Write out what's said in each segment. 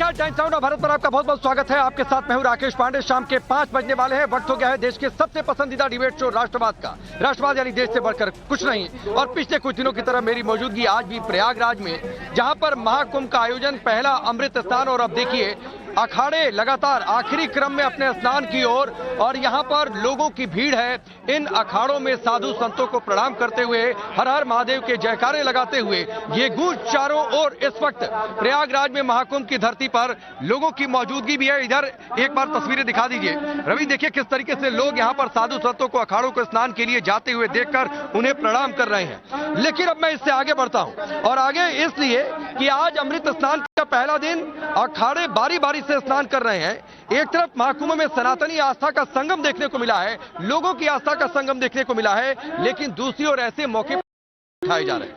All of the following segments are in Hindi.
नमस्कार, टाइम्स साउंड और भारत पर आपका बहुत बहुत स्वागत है। आपके साथ मैं हूं राकेश पांडे। शाम के 5 बजने वाले हैं। वक्त हो गया है देश के सबसे पसंदीदा डिबेट शो राष्ट्रवाद का। राष्ट्रवाद यानी देश से बढ़कर कुछ नहीं। और पिछले कुछ दिनों की तरह मेरी मौजूदगी आज भी प्रयागराज में, जहां पर महाकुंभ का आयोजन, पहला अमृत स्नान, और अब देखिए अखाड़े लगातार आखिरी क्रम में अपने स्नान की ओर, और यहां पर लोगों की भीड़ है। इन अखाड़ों में साधु संतों को प्रणाम करते हुए, हर हर महादेव के जयकारे लगाते हुए ये गूंज चारों ओर। इस वक्त प्रयागराज में महाकुंभ की धरती पर लोगों की मौजूदगी भी है। इधर एक बार तस्वीरें दिखा दीजिए रवि। देखिए किस तरीके से लोग यहां पर साधु संतों को अखाड़ों को स्नान के लिए जाते हुए देखकर उन्हें प्रणाम कर रहे हैं। लेकिन अब मैं इससे आगे बढ़ता हूं, और आगे इसलिए कि आज अमृत स्नान का पहला दिन, अखाड़े बारी बारी से स्नान कर रहे हैं। एक तरफ महाकुंभ में सनातनी आस्था का संगम देखने को मिला है, लोगों की आस्था का संगम देखने को मिला है, लेकिन दूसरी ओर ऐसे मौके उठाए जा रहे हैं।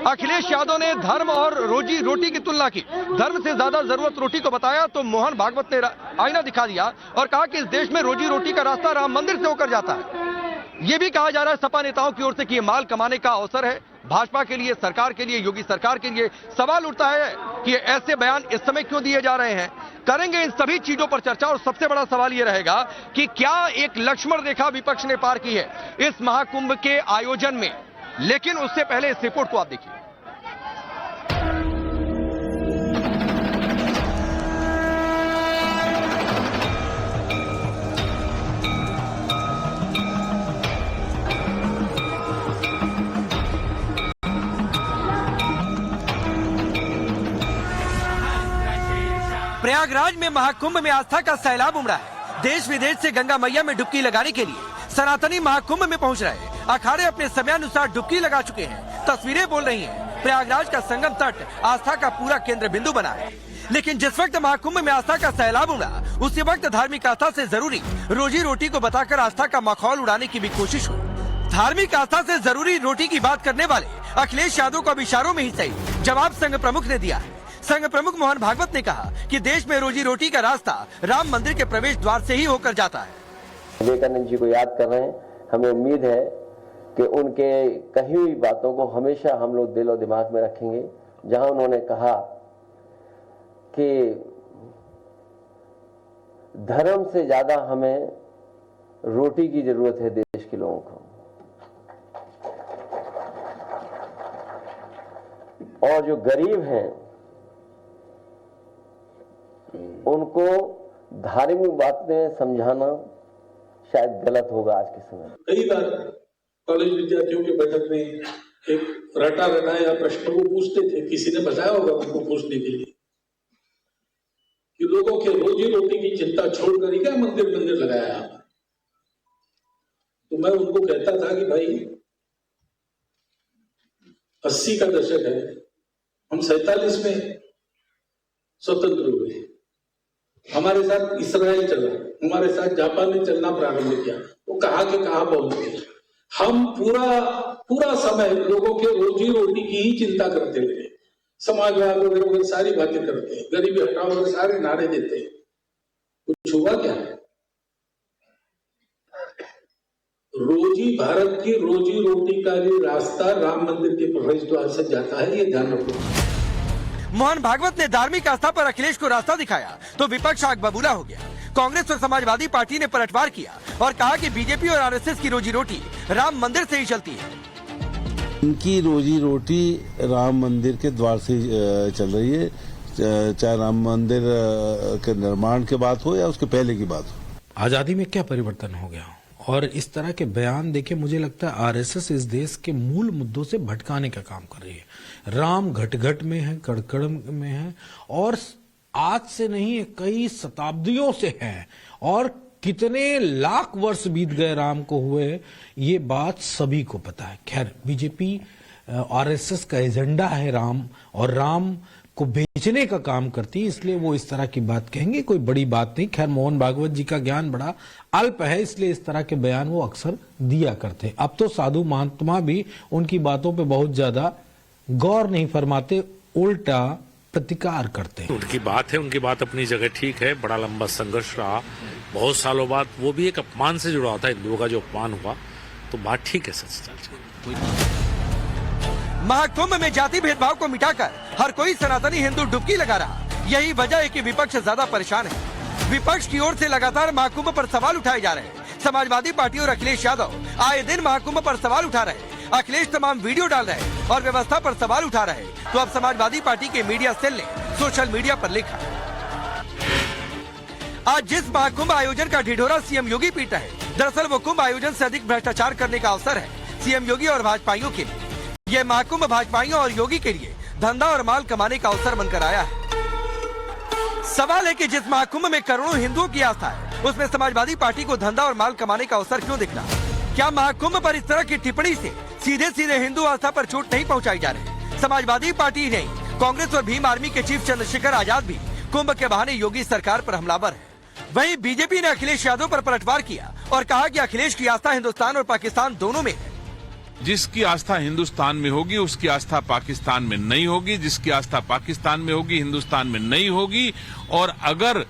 अखिलेश यादव ने धर्म और रोजी रोटी की तुलना की। धर्म से ज्यादा जरूरत रोटी को बताया, तो मोहन भागवत ने आईना दिखा दिया और कहा कि इस देश में रोजी रोटी का रास्ता राम मंदिर से होकर जाता है। यह भी कहा जा रहा है सपा नेताओं की ओर से कि यह माल कमाने का अवसर है भाजपा के लिए, सरकार के लिए, योगी सरकार के लिए। सवाल उठता है कि ऐसे बयान इस समय क्यों दिए जा रहे हैं। करेंगे इन सभी चीजों पर चर्चा, और सबसे बड़ा सवाल यह रहेगा कि क्या एक लक्ष्मण रेखा विपक्ष ने पार की है इस महाकुंभ के आयोजन में। लेकिन उससे पहले इस रिपोर्ट को आप देखिए। प्रयागराज में महाकुंभ में आस्था का सैलाब उमड़ा है। देश विदेश से गंगा मैया में डुबकी लगाने के लिए सनातनी महाकुंभ में पहुंच रहे हैं। अखाड़े अपने समयानुसार डुबकी लगा चुके हैं। तस्वीरें बोल रही हैं। प्रयागराज का संगम तट आस्था का पूरा केंद्र बिंदु बना है। लेकिन जिस वक्त महाकुंभ में आस्था का सैलाब उमड़ा, उसी वक्त धार्मिक आस्था से जरूरी रोजी रोटी को बताकर आस्था का मखौल उड़ाने की भी कोशिश हुई। धार्मिक आस्था से जरूरी रोटी की बात करने वाले अखिलेश यादव को अब इशारों में ही सही जवाब संघ प्रमुख ने दिया है। संघ प्रमुख मोहन भागवत ने कहा कि देश में रोजी रोटी का रास्ता राम मंदिर के प्रवेश द्वार से ही होकर जाता है। विवेकानंद जी को याद कर रहे हैं। हमें उम्मीद है कि उनके कही हुई बातों को हमेशा हम लोग दिल और दिमाग में रखेंगे। जहां उन्होंने कहा कि धर्म से ज्यादा हमें रोटी की जरूरत है देश के लोगों को, और जो गरीब हैं उनको धार्मिक बातें समझाना शायद गलत होगा आज के समय। कई बार कॉलेज विद्यार्थियों के बैठक में एक रटा रटाया प्रश्न को पूछते थे, किसी ने बताया होगा उनको पूछने के लिए कि लोगों के रोजी रोटी की चिंता छोड़कर ही क्या मंदिर लगाया आप। तो मैं उनको कहता था कि भाई 80 का दशक है, हम 47 में स्वतंत्र हुए, हमारे साथ इसराइल चला, हमारे साथ जापान ने चलना प्रारंभ किया, वो कहाँ के कहाँ पहुंच गए। हम पूरा समय लोगों के रोजी रोटी की ही चिंता करते रहे। समाजवाद वगैरह सारी बातें करते हैं, गरीबी हटाओ वगैरह सारे नारे देते हैं। कुछ हुआ क्या? भारत की रोजी रोटी का भी रास्ता राम मंदिर के प्रवेश द्वार से जाता है, ये ध्यान रखो। मोहन भागवत ने धार्मिक आस्था पर अखिलेश को रास्ता दिखाया तो विपक्ष आग बबूला हो गया। कांग्रेस और समाजवादी पार्टी ने पलटवार किया और कहा कि बीजेपी और आरएसएस की रोजी रोटी राम मंदिर से ही चलती है। इनकी रोजी रोटी राम मंदिर के द्वार से चल रही है, चाहे राम मंदिर के निर्माण की बात हो या उसके पहले की बात हो। आजादी में क्या परिवर्तन हो गया, और इस तरह के बयान देके मुझे लगता है आरएसएस इस देश के मूल मुद्दों से भटकाने का काम कर रही है। राम घट में है, कड़कड़ में है, और आज से नहीं कई शताब्दियों से है, और कितने लाख वर्ष बीत गए राम को हुए, ये बात सभी को पता है। खैर, बीजेपी आरएसएस का एजेंडा है राम, और राम को बेचने का काम करती है, इसलिए वो इस तरह की बात कहेंगे, कोई बड़ी बात नहीं। खैर, मोहन भागवत जी का ज्ञान बड़ा अल्प है, इसलिए इस तरह के बयान वो अक्सर दिया करते। अब तो साधु महात्मा भी उनकी बातों पे बहुत ज्यादा गौर नहीं फरमाते, उल्टा प्रतिकार करते। उनकी बात है, उनकी बात अपनी जगह ठीक है। बड़ा लंबा संघर्ष रहा, बहुत सालों बाद, वो भी एक अपमान से जुड़ा होता है, हिंदुओं का जो अपमान हुआ, तो बात ठीक है सच। महाकुंभ में जाति भेदभाव को मिटाकर हर कोई सनातनी हिंदू डुबकी लगा रहा। यही वजह है कि विपक्ष ज्यादा परेशान है। विपक्ष की ओर से लगातार महाकुंभ पर सवाल उठाए जा रहे हैं। समाजवादी पार्टी और अखिलेश यादव आए दिन महाकुंभ पर सवाल उठा रहे हैं। अखिलेश तमाम वीडियो डाल रहे हैं और व्यवस्था पर सवाल उठा रहे हैं। तो अब समाजवादी पार्टी के मीडिया सेल ने सोशल मीडिया पर लिखा, आज जिस महाकुंभ आयोजन का ढिढोरा सीएम योगी पीटा है, दरअसल वो कुंभ आयोजन से अधिक भ्रष्टाचार करने का अवसर है सीएम योगी और भाजपाइयों के लिए। ये महाकुंभ भाजपाइयों और योगी के लिए धंधा और माल कमाने का अवसर बनकर आया है। सवाल है कि जिस महाकुंभ में करोड़ों हिंदुओं की आस्था है, उसमें समाजवादी पार्टी को धंधा और माल कमाने का अवसर क्यों दिख रहा? क्या महाकुंभ पर इस तरह की टिप्पणी से सीधे सीधे हिंदू आस्था पर चोट नहीं पहुंचाई जा रही? समाजवादी पार्टी नहीं, कांग्रेस और भीम आर्मी के चीफ चंद्रशेखर आजाद भी कुंभ के बहाने योगी सरकार पर हमलावर है। वहीं बीजेपी ने अखिलेश यादव पर पलटवार किया और कहा कि अखिलेश की आस्था हिंदुस्तान और पाकिस्तान दोनों में है। जिसकी आस्था हिंदुस्तान में होगी उसकी आस्था पाकिस्तान में नहीं होगी, जिसकी आस्था पाकिस्तान में होगी हिंदुस्तान में नहीं होगी। और अगर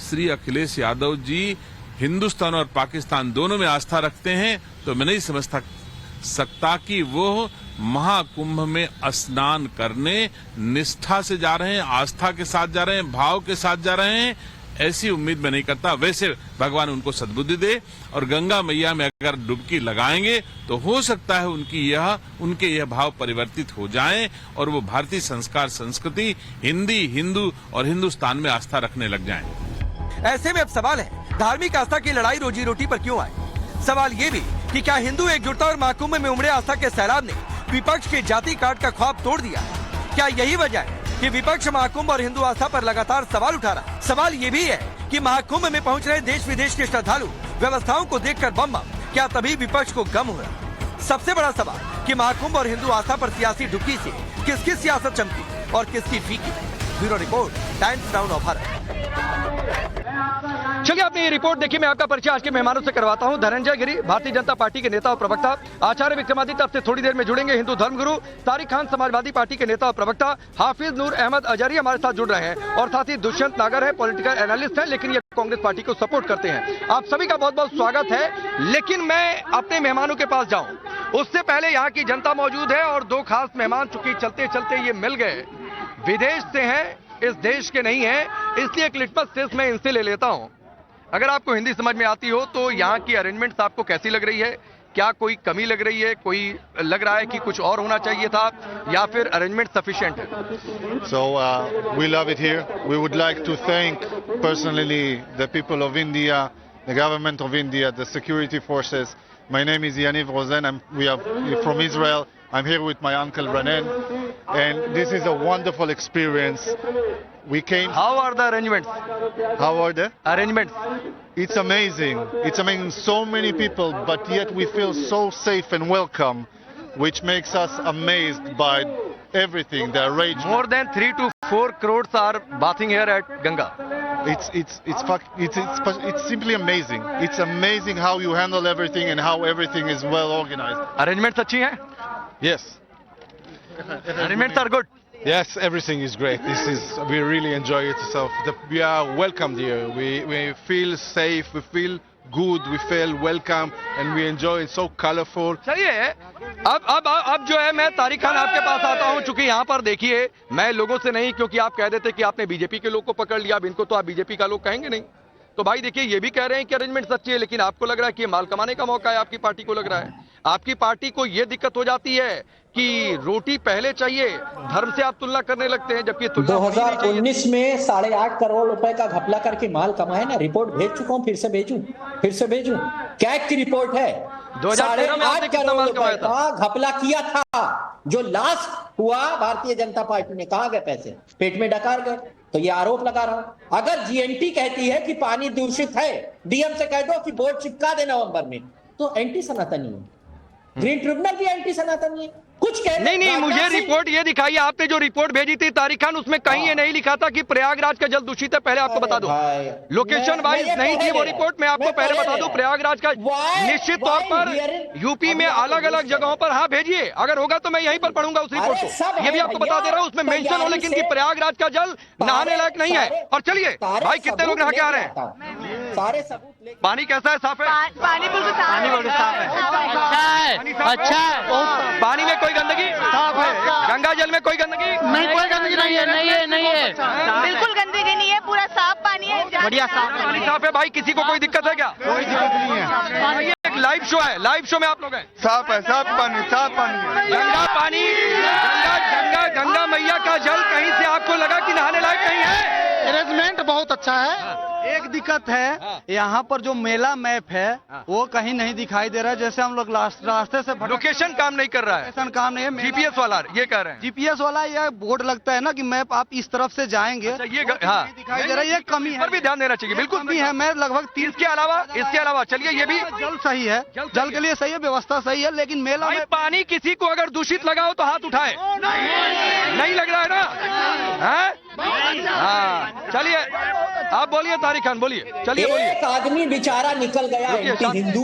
श्री अखिलेश यादव जी हिंदुस्तान और पाकिस्तान दोनों में आस्था रखते हैं तो मैं नहीं समझ सकता कि वो महाकुंभ में स्नान करने निष्ठा से जा रहे हैं, आस्था के साथ जा रहे हैं, भाव के साथ जा रहे हैं। ऐसी उम्मीद मैं नहीं करता। वैसे भगवान उनको सद्बुद्धि दे और गंगा मैया में अगर डुबकी लगाएंगे तो हो सकता है उनके यह भाव परिवर्तित हो जाएं और वो भारतीय संस्कार, संस्कृति, हिंदी, हिंदू और हिंदुस्तान में आस्था रखने लग जाएं। ऐसे में अब सवाल है, धार्मिक आस्था की लड़ाई रोजी रोटी पर क्यों आई? सवाल ये भी कि क्या हिंदू एकजुटता और महाकुंभ में उमड़े आस्था के सैलाब ने विपक्ष के जाति काट का ख्वाब तोड़ दिया? क्या यही वजह है कि विपक्ष महाकुंभ और हिंदू आस्था पर लगातार सवाल उठा रहा? सवाल ये भी है कि महाकुंभ में पहुंच रहे देश विदेश के श्रद्धालु व्यवस्थाओं को देखकर बम, क्या तभी विपक्ष को गम हो रहा? सबसे बड़ा सवाल कि महाकुंभ और हिंदू आस्था पर सियासी डुबकी से किसकी सियासत चमकी और किसकी फीकी? Bureau report, times now of Bharat. चलिए आपने ये रिपोर्ट देखी। मैं आपका परिचय आज के मेहमानों से करवाता हूं। धनंजय गिरी, भारतीय जनता पार्टी के नेता और प्रवक्ता। आचार्य विक्रमादित्य अब से थोड़ी देर में जुड़ेंगे, हिंदू धर्मगुरु। तारिक खान, समाजवादी पार्टी के नेता और प्रवक्ता। हाफिज नूर अहमद अजहरी हमारे साथ जुड़ रहे हैं और साथ ही दुष्यंत नागर है, पॉलिटिकल एनालिस्ट है, लेकिन ये कांग्रेस पार्टी को सपोर्ट करते हैं। आप सभी का बहुत बहुत स्वागत है। लेकिन मैं अपने मेहमानों के पास जाऊं उससे पहले यहाँ की जनता मौजूद है और दो खास मेहमान चूंकि चलते चलते ये मिल गए, विदेश से हैं, इस देश के नहीं है, इसलिए एक लिटमस टेस्ट मैं इनसे ले लेता हूं। अगर आपको हिंदी समझ में आती हो तो यहाँ की अरेंजमेंट्स आपको कैसी लग रही है? क्या कोई कमी लग रही है? कोई लग रहा है कि कुछ और होना चाहिए था या फिर अरेंजमेंट सफिशिएंट है? So we love it here. We would like to thank personally the people of India, the government of India, the security forces. My name is Yaniv Rosen. We are from Israel. I'm here with my uncle Ranen, and this is a wonderful experience. We came. How are the arrangements? How are the Arrangements. It's amazing. It's amazing. So many people, but yet we feel so safe and welcome, which makes us amazed by everything. The arrangement. More than 3 to 4 crores are bathing here at Ganga. It's simply amazing. It's amazing how you handle everything and how everything is well organized. Arrangements अच्छी हैं? Yes. Arrangements are good. Yes, everything is great. We really enjoy it. We are welcomed here. We feel safe. We feel good. We feel welcome, and we enjoy it. So colorful. सही है। अब जो है मैं तारिक खान आपके पास आता हूं, चूंकि यहाँ पर देखिए मैं लोगों से नहीं, क्योंकि आप कह देते कि आपने बीजेपी के लोग को पकड़ लिया, अब इनको तो आप बीजेपी का लोग कहेंगे नहीं। तो भाई देखिए ये भी कह रहे हैं कि अरेंजमेंट अच्छी है, लेकिन आपको लग रहा है कि ये माल कमाने का मौका है। आपकी पार्टी को लग रहा है, आपकी पार्टी को ये दिक्कत हो जाती है कि रोटी पहले चाहिए, धर्म से आप तुलना करने लगते हैं, जबकि 2019 में 8.5 करोड़ रुपए का घपला करके माल कमाए ना। रिपोर्ट भेज चुका हूं, फिर से भेजूं। कैग की रिपोर्ट है। 8.5 करोड़ रुपए का घपला किया था। जो लास्ट हुआ भारतीय जनता पार्टी ने, कहां गए पैसे? पेट में डकार गए। तो ये आरोप लगा रहा हूं। अगर जीएनटी कहती है कि पानी दूषित है, डीएम से कह दो कि बोर्ड चिपका दे नवंबर में, तो एंटी सनातनी है। ग्रीन ट्रिब्यूनल भी एंटी सनातनी है। कुछ कह नहीं, मुझे रिपोर्ट ये दिखाई, आपने जो रिपोर्ट भेजी थी तारिक खान, उसमें कहीं ये नहीं लिखा था कि प्रयागराज का जल दूषित है। पहले आपको बता दूं, लोकेशन वाइज नहीं थी वो रिपोर्ट। मैं आपको पहले बता दूं, प्रयागराज का निश्चित तौर पर यूपी में अलग अलग जगहों पर, हाँ भेजिए, अगर होगा तो मैं यहीं पर पढ़ूंगा उस रिपोर्ट को। ये भी आपको बता दे रहा हूं, उसमें मेंशन हो, लेकिन कि प्रयागराज का जल नहाने लायक नहीं है। और चलिए भाई, कितने लोग नहा के आ रहे हैं? सारे सबूत। पानी कैसा है? साफ है? पानी बिल्कुल साफ है। अच्छा है। पानी में कोई गंदगी? साफ है। गंगा जल में कोई गंदगी? नहीं, कोई गंदगी नहीं है। बिल्कुल बढ़िया साफ है। पानी साफ है भाई, किसी को कोई दिक्कत है क्या? कोई दिक्कत नहीं है। ये एक लाइव शो है, लाइव शो में आप लोग हैं। साफ है, साफ पानी है। गंगा पानी, गंगा मैया का जल कहीं से आपको लगा कि नहाने लायक नहीं है? अरेंजमेंट बहुत अच्छा है। एक दिक्कत है, यहाँ पर जो मेला मैप है वो कहीं नहीं दिखाई दे रहा है। जैसे हम लोग रास्ते से लोकेशन काम नहीं कर रहा है, लोकेशन काम नहीं है। जीपीएस वाला ये कह रहे हैं। जीपीएस वाला ये बोर्ड लगता है ना कि मैप आप इस तरफ से जाएंगे, अच्छा, ये नहीं दिखाई दे रहा है, ये कमी है। पर भी ध्यान देना चाहिए, बिल्कुल कमी है। मैं लगभग 30 इसके अलावा चलिए ये भी जल सही है, जल के लिए सही है, व्यवस्था सही है, लेकिन मेला भाई में पानी किसी को अगर दूषित लगा हो तो हाथ उठाए। नहीं लग रहा है ना? हाँ, चलिए आप बोलिए तारिक खान, बोलिए, चलिए बोलिए। एक आदमी बेचारा निकल गया एंटी हिंदू,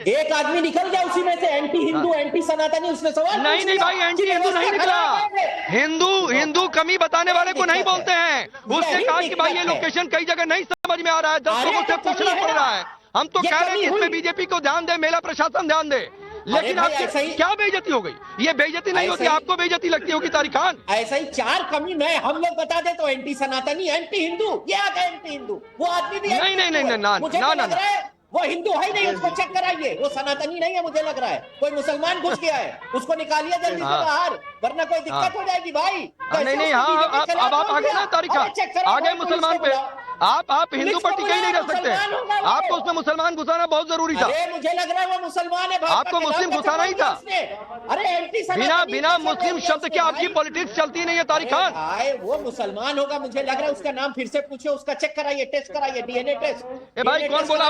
एक आदमी निकल गया उसी में से एंटी हिंदू, एंटी सनातनी। उसने सवाल नहीं भाई, एंटी हिंदू नहीं निकला। हिंदू कमी बताने वाले को नहीं बोलते हैं। उसने कहा कि भाई ये लोकेशन कई जगह नहीं समझ में आ रहा है, 10 लोगों से पूछना पड़ रहा है। हम तो कह रहे हैं कि इसमें बीजेपी को ध्यान दे, मेला प्रशासन ध्यान दे। लेकिन आप क्या बेइज्जती हो गई? ये बेइज्जती नहीं होती, आपको बेइज्जती लगती होगी तारिक खान। ऐसा ही 4 कमी मैं हम लोग बता दे तो एंटी सनातनी, एंटी हिंदू, ये आ गए एंटी हिंदू। वो आदमी भी नहीं, वो हिंदू है ही नहीं, उसको चेक कराइए। वो सनातनी नहीं है, मुझे लग रहा है कोई मुसलमान घुस गया है, उसको निकालिए जल्दी से बाहर, वरना कोई दिक्कत हो जाएगी भाई। नहीं, हाँ, अब आप आगे ना तारिक खान, आगे मुसलमान पे आप हिंदू पर टिके ही नहीं रह सकते। आपको उसमें मुसलमान घुसाना बहुत जरूरी था। मुझे लग रहा है वो मुसलमान है, आपको मुस्लिम घुसाना ही था। अरे एंटी बिना मुस्लिम शब्द के आपकी पॉलिटिक्स चलती नहीं है तारिक खान। वो मुसलमान होगा, मुझे लग रहा है। उसका नाम फिर से पूछे, उसका चेक कराइए, टेस्ट कराइए, डीएनए टेस्ट। भाई कौन बोला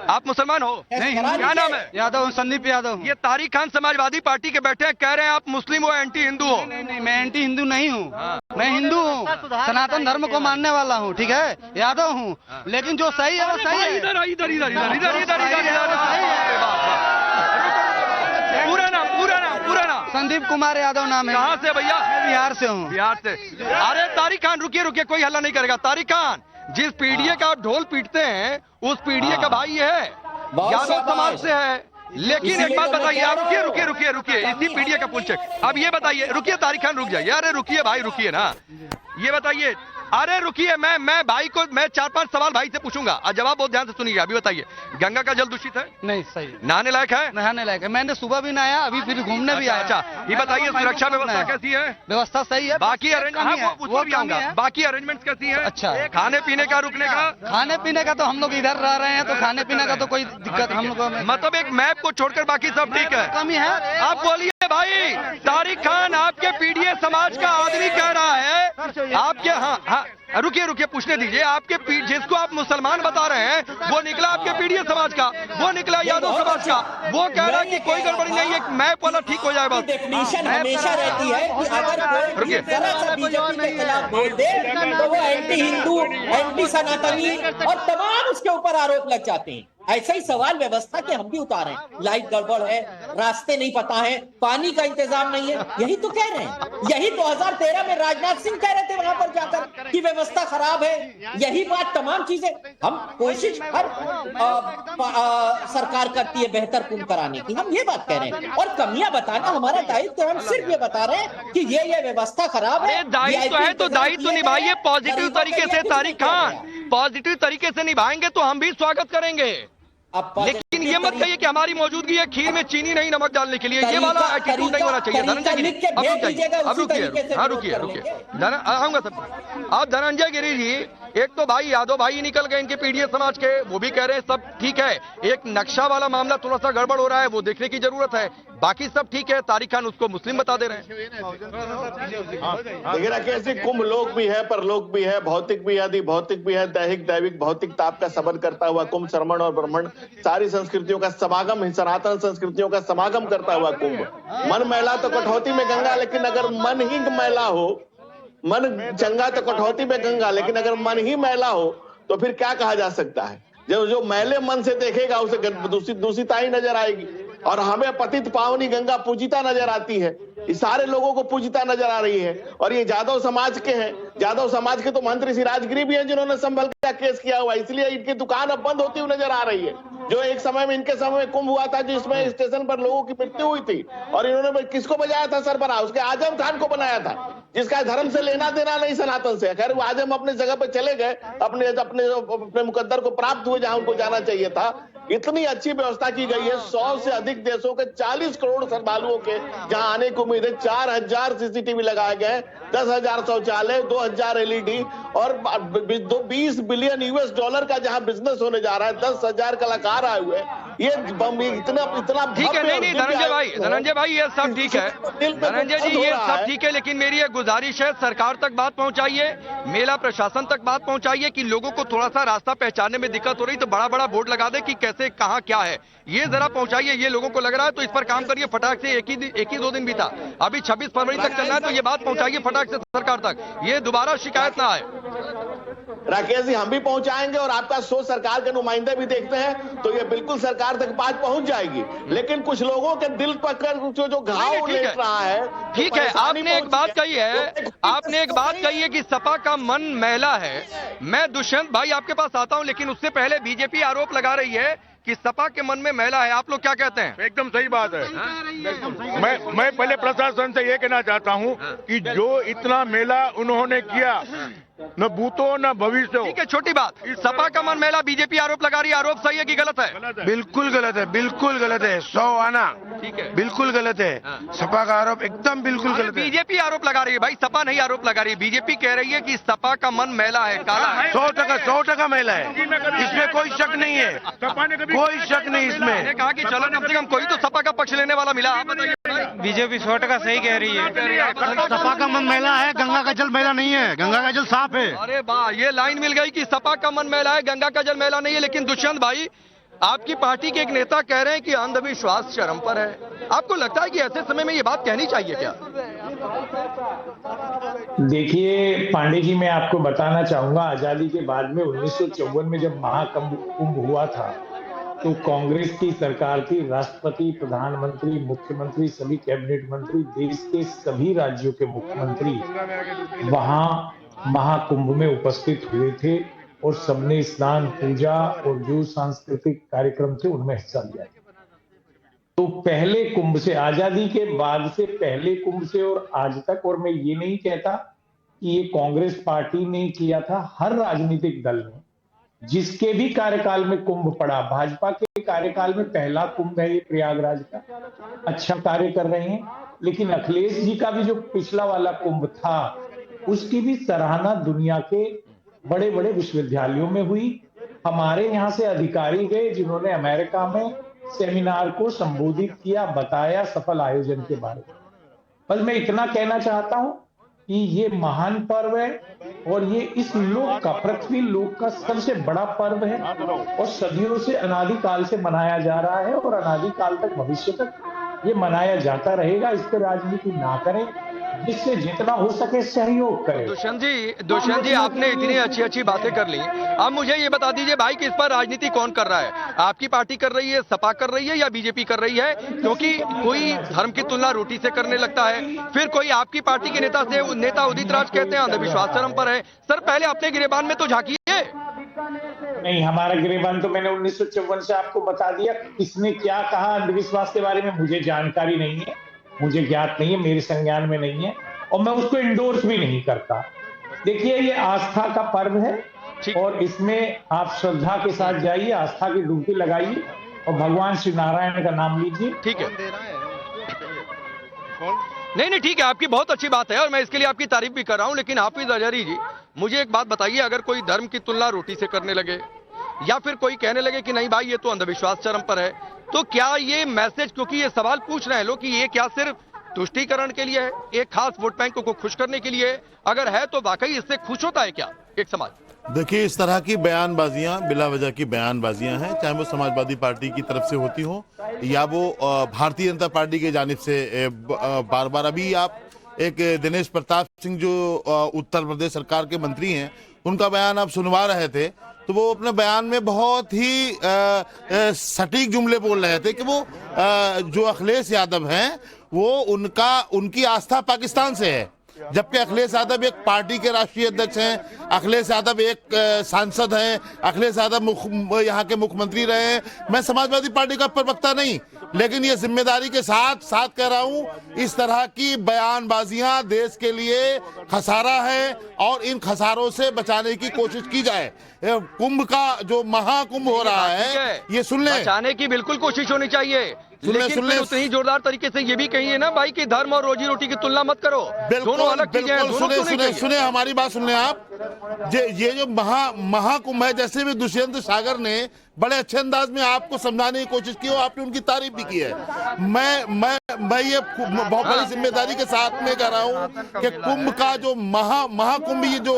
आप मुसलमान हो? नहीं, क्या नाम है? यादव, संदीप यादव। ये तारिक खान समाजवादी पार्टी के बैठे हैं, कह रहे हैं आप मुस्लिम हो, एंटी हिंदू हो। नहीं, मैं एंटी हिंदू नहीं हूँ, मैं हिंदू हूँ, सनातन धर्म को मानने वाला हूँ, ठीक है, यादव हूँ। लेकिन जो सही है वो सही है। इधर पूरा नाम संदीप कुमार यादव नाम है। कहाँ से भैया? बिहार से हूँ। बिहार से। अरे तारिक खान रुकिए, कोई हल्ला नहीं करेगा। तारिक खान, जिस पीडीए का आप ढोल पीटते हैं उस पीडीए का भाई है, यादव समाज से है। लेकिन एक बात बताइए, आप रुकिए, इसी पीडीए का पुल चेक। अब ये बताइए, रुकिए तारिक खान, रुक जाइए। अरे रुकिए भाई, रुकिए ना, ये बताइए। अरे रुकिए, मैं भाई को 4-5 सवाल भाई से पूछूंगा और जवाब बहुत ध्यान से सुनिएगा। अभी बताइए, गंगा का जल दूषित है? नहीं, सही, नहाने लायक है? नहाने लायक है। मैंने सुबह भी नहाया, अभी फिर घूमने भी आया। अच्छा, ये बताइए सुरक्षा व्यवस्था कैसी है? व्यवस्था सही है, बाकी अरेंजमेंट बाकी अरेंजमेंट कैसी है? अच्छा, खाने पीने का, रुकने का? खाने पीने का तो हम लोग इधर रह रहे हैं, तो खाने पीने का तो कोई दिक्कत हम लोगों में, मतलब एक मैप को छोड़कर बाकी सब ठीक है। कमी है। आप बोलिए भाई, तारिक खान आपके पीडीए समाज का आदमी कह रहा है, आपके हाँ रुकिए पूछने दीजिए। आपके जिसको आप मुसलमान बता रहे हैं वो निकला आपके पीडीए समाज का, वो निकला यादव समाज का। वो कह रहा है कि कोई गड़बड़ी नहीं, एक मैप वाला ठीक हो जाए। बस डेफिनेशन हमेशा रहती है कि अगर कोई जरा सा बीजेपी के खिलाफ बोल दे तो वो एंटी हिंदू, एंटी सनातनी और तमाम उसके ऊपर आरोप लग जाते हैं। ऐसा ही सवाल व्यवस्था के हम भी उतारे, लाइट गड़बड़ है, रास्ते नहीं पता है, पानी का इंतजाम नहीं है, यही तो कह रहे हैं। यही 2013 में राजनाथ सिंह कह रहे थे वहां पर जाकर कि व्यवस्था खराब है। यही बात, तमाम चीजें हम कोशिश हर सरकार करती है बेहतर कुंभ कराने की, हम ये बात कह रहे हैं। और कमियां बताना हमारा दायित्व, हम सिर्फ ये बता रहे हैं कि ये व्यवस्था खराब है। दायित्व है तो दायित्व निभाइए पॉजिटिव तरीके से तारिक खान, पॉजिटिव तरीके से निभाएंगे तो हम भी स्वागत करेंगे। लेकिन ये मत कहिए कि हमारी मौजूदगी है खीर में चीनी नहीं नमक डालने के लिए, ये वाला एटीट्यूड नहीं होना चाहिए। धनंजय गिरी, अब रुकिए, आऊंगा सब। अब धनंजय गिरी जी, एक तो भाई यादव भाई निकल गए इनके पीडीए समाज के, वो भी कह रहे हैं सब ठीक है। एक नक्शा वाला मामला थोड़ा सा गड़बड़ हो रहा है, वो देखने की जरूरत है। बाकी सब ठीक है। तारिक खान उसको मुस्लिम बता दे रहे हैं। लेकिन कैसे कुंभ लोक भी है, परलोक भी है, भौतिक भी आदि भौतिक भी है, दैहिक दैविक भौतिक ताप का सबन करता हुआ कुंभ, श्रमण और ब्राह्मण सारी संस्कृतियों का समागम, सनातन संस्कृतियों का समागम करता हुआ कुंभ। मन मैला तो कठौती में गंगा, लेकिन अगर मन ही मैला हो, मन चंगा तो कठौती में गंगा, लेकिन अगर मन ही मैला हो तो फिर क्या कहा जा सकता है? जो मैले मन से देखेगा उसे दूषिता ही नजर आएगी। और हमें पतित पावनी गंगा पूजिता नजर आती है। इस सारे लोगों को पूजता नजर आ रही है। और ये यादव समाज के हैं, यादव समाज के तो मंत्री श्री राजगिरी भी हैं जिन्होंने संभल का केस किया हुआ, इसलिए इनकी दुकान अब बंद होती हुई नजर आ रही है। जो एक समय में इनके समय में कुंभ हुआ था जिसमें स्टेशन पर लोगों की मृत्यु हुई थी, और इन्होंने किसको बजाया था सरबराह? उसके आजम खान को बनाया था, जिसका धर्म से लेना देना नहीं सनातन से। खैर वो आजम अपने जगह पे चले गए, अपने मुकद्दर को प्राप्त हुए जहां उनको जाना चाहिए था। इतनी अच्छी व्यवस्था की गई है, 100 से अधिक देशों के 40 करोड़ श्रद्धालुओं के जहां आने की उम्मीद है। 4000 सीसीटीवी लगाए गए, 10,000 शौचालय, 2000 LED और 20 बिलियन US$ का जहां बिजनेस होने जा रहा है। 10,000 कलाकार आए हुए हैं। ये इतना ठीक है। नहीं धनंजय भाई ये सब ठीक है, धनंजय जी ये सब ठीक है, लेकिन मेरी एक गुजारिश है, सरकार तक बात पहुंचाइए, मेला प्रशासन तक बात पहुंचाइए कि लोगों को थोड़ा सा रास्ता पहचानने में दिक्कत हो रही तो बड़ा बड़ा बोर्ड लगा दे कि कैसे कहां क्या है, ये जरा पहुंचाइए। ये लोगों को लग रहा है तो इस पर काम करिए फटाक से। एक ही 2 दिन भी था, अभी 26 फरवरी तक चलना है, तो ये बात पहुंचाइए फटाक से सरकार तक, ये दोबारा शिकायत ना आए। राकेश जी हम भी पहुंचाएंगे और आपका शो सरकार के नुमाइंदे भी देखते हैं तो ये बिल्कुल सरकार तक बात पहुंच जाएगी। लेकिन कुछ लोगों के दिल पर जो घाव लेट रहा है। ठीक है, आपने एक बात कही है, कि सपा का मन मैला है। मैं दुष्यंत भाई आपके पास आता हूं, लेकिन उससे पहले बीजेपी आरोप लगा रही है कि सपा के मन में मैला है। आप लोग क्या कहते हैं? एकदम सही बात है। मैं पहले प्रशासन से ये कहना चाहता हूं कि जो इतना मेला उन्होंने किया, न भूतो न भविष्य। ठीक है, छोटी बात, सपा का मन मैला, बीजेपी आरोप लगा रही है, आरोप सही है कि गलत है? बिल्कुल गलत है, बिल्कुल गलत है, 100 आना। ठीक है, बिल्कुल गलत है। सपा का आरोप एकदम बिल्कुल गलत है। बीजेपी आरोप लगा रही है भाई, सपा नहीं आरोप लगा रही है। बीजेपी कह रही है कि सपा का मन मैला है, काला है। 100% मैला है, इसमें कोई शक नहीं है, कोई शक नहीं इसमें। मैंने कहा कि चलो कम से कम कोई तो सपा का पक्ष लेने वाला मिला। आप बताइए भाई। बीजेपी 100% सही कह रही है। सपा का मन मैला है, गंगा का जल मैला नहीं है, गंगा का जल साफ है। अरे वाह, ये लाइन मिल गई कि सपा का मन मैला है, गंगा का जल मैला नहीं है। लेकिन दुष्यंत भाई, आपकी पार्टी के एक नेता कह रहे हैं कि अंधविश्वास चरम पर है। आपको लगता है कि ऐसे समय में ये बात कहनी चाहिए क्या? देखिए पांडे जी, मैं आपको बताना चाहूंगा, आजादी के बाद में 1954 में जब महाकुंभ हुआ था तो कांग्रेस की सरकार थी, राष्ट्रपति, प्रधानमंत्री, मुख्यमंत्री, सभी कैबिनेट मंत्री, देश के सभी राज्यों के मुख्यमंत्री वहां महाकुंभ में उपस्थित हुए थे और सबने स्नान, पूजा और जो सांस्कृतिक कार्यक्रम थे उनमें हिस्सा लिया। तो पहले कुंभ से, आजादी के बाद से पहले कुंभ से और आज तक, और मैं ये नहीं कहता कि ये कांग्रेस पार्टी ने किया था, हर राजनीतिक दल ने जिसके भी कार्यकाल में कुंभ पड़ा, भाजपा के कार्यकाल में पहला कुंभ है ये प्रयागराज का, अच्छा कार्य कर रहे हैं। लेकिन अखिलेश जी का भी जो पिछला वाला कुंभ था उसकी भी सराहना दुनिया के बड़े बड़े विश्वविद्यालयों में हुई। हमारे यहाँ से अधिकारी गए जिन्होंने अमेरिका में सेमिनार को संबोधित किया, बताया सफल आयोजन के बारे में। बस मैं इतना कहना चाहता हूं कि ये महान पर्व है और ये इस लोक का, पृथ्वी लोक का सबसे बड़ा पर्व है और सदियों से, अनादिकाल से मनाया जा रहा है और अनादिकाल तक, भविष्य तक ये मनाया जाता रहेगा। इस पर राजनीति ना करें, जिससे जितना हो सके सहयोग करें। दुष्यंत जी आपने इतनी अच्छी बातें कर ली, अब मुझे ये बता दीजिए भाई कि इस पर राजनीति कौन कर रहा है? आपकी पार्टी कर रही है, सपा कर रही है या बीजेपी कर रही है? क्योंकि कोई धर्म की तुलना रोटी से करने लगता है, फिर कोई आपकी पार्टी के नेता उदित राज कहते हैं अंधविश्वास चरम पर है। सर पहले अपने गिरेबान में तो झांकिए। नहीं, हमारा गिरेबान तो मैंने 1954 से आपको बता दिया। किसने क्या कहा अंधविश्वास के बारे में मुझे जानकारी नहीं है, मुझे ज्ञात नहीं है, मेरे संज्ञान में नहीं है और मैं उसको इंडोर्स भी नहीं करता। देखिए ये आस्था का पर्व है और इसमें आप श्रद्धा के साथ जाइए, आस्था की डुबकी लगाइए और भगवान श्री नारायण का नाम लीजिए। ठीक है, नहीं ठीक है, आपकी बहुत अच्छी बात है और मैं इसके लिए आपकी तारीफ भी कर रहा हूं। लेकिन हाफिज अजहरी जी, मुझे एक बात बताइए, अगर कोई धर्म की तुलना रोटी से करने लगे या फिर कोई कहने लगे कि नहीं भाई ये तो अंधविश्वास चरम पर है, तो क्या ये मैसेज, क्योंकि ये सवाल पूछ रहे हैं लोग कि ये क्या सिर्फ तुष्टीकरण के लिए है, एक खास वोट बैंक को खुश करने के लिए, अगर है तो वाकई इससे खुश होता है क्या एक समाज? देखिए इस तरह की बयानबाजियां, बिला वजह की बयानबाजियां हैं, चाहे वो समाजवादी पार्टी की तरफ से होती हो या वो भारतीय जनता पार्टी की जानिब से बार बार। अभी आप एक दिनेश प्रताप सिंह जो उत्तर प्रदेश सरकार के मंत्री हैं, उनका बयान आप सुनवा रहे थे तो वो अपने बयान में बहुत ही सटीक जुमले बोल रहे थे कि वो जो अखिलेश यादव हैं वो उनकी आस्था पाकिस्तान से है, जबकि अखिलेश यादव एक पार्टी के राष्ट्रीय अध्यक्ष हैं, अखिलेश यादव एक सांसद हैं, अखिलेश यादव यहाँ के मुख्यमंत्री रहे हैं। मैं समाजवादी पार्टी का प्रवक्ता नहीं, लेकिन ये जिम्मेदारी के साथ कह रहा हूँ, इस तरह की बयानबाजियां देश के लिए खसारा है और इन खसारों से बचाने की कोशिश की जाए। कुंभ का जो महाकुंभ हो रहा है, ये सुन ले, बचाने की बिल्कुल कोशिश होनी चाहिए, लेकिन फिर उतनी जोरदार तरीके से ये भी कहिए ना भाई कि धर्म और रोजी रोटी की तुलना मत करो, दोनों अलग चीजें हैं। सुने हमारी बात सुन लें आप। ये जो महाकुंभ है, जैसे भी दुष्यंत सागर ने बड़े अच्छे अंदाज में आपको समझाने की कोशिश की और आपने उनकी तारीफ भी की है। मैं ये बहुत बड़ी जिम्मेदारी के साथ में कह रहा हूँ कि कुंभ का जो महाकुंभ ये जो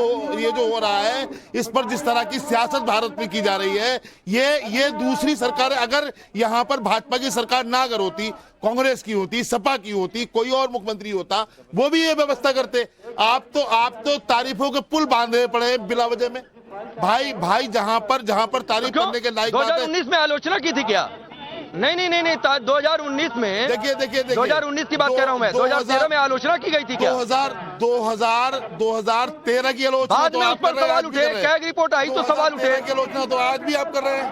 हो रहा है, इस पर जिस तरह की सियासत भारत में की जा रही है, ये दूसरी सरकार, अगर यहाँ पर भाजपा की सरकार ना अगर होती, कांग्रेस की होती, सपा की होती, कोई और मुख्यमंत्री होता, वो भी ये व्यवस्था करते। आप तो तारीफों के पुल बांधे पड़े बिला वजह में। भाई जहां पर तारीफ करने के लायक बात है। 2019 में आलोचना की थी क्या? नहीं 2019 में, देखिए 2019 की बात कर रहा हूं मैं। 2013 में आलोचना की गई थी क्या? 2013 की आलोचना बाद में उस पर सवाल उठे, कैग रिपोर्ट आई तो सवाल उठे। की आलोचना तो आज भी आप कर रहे हैं,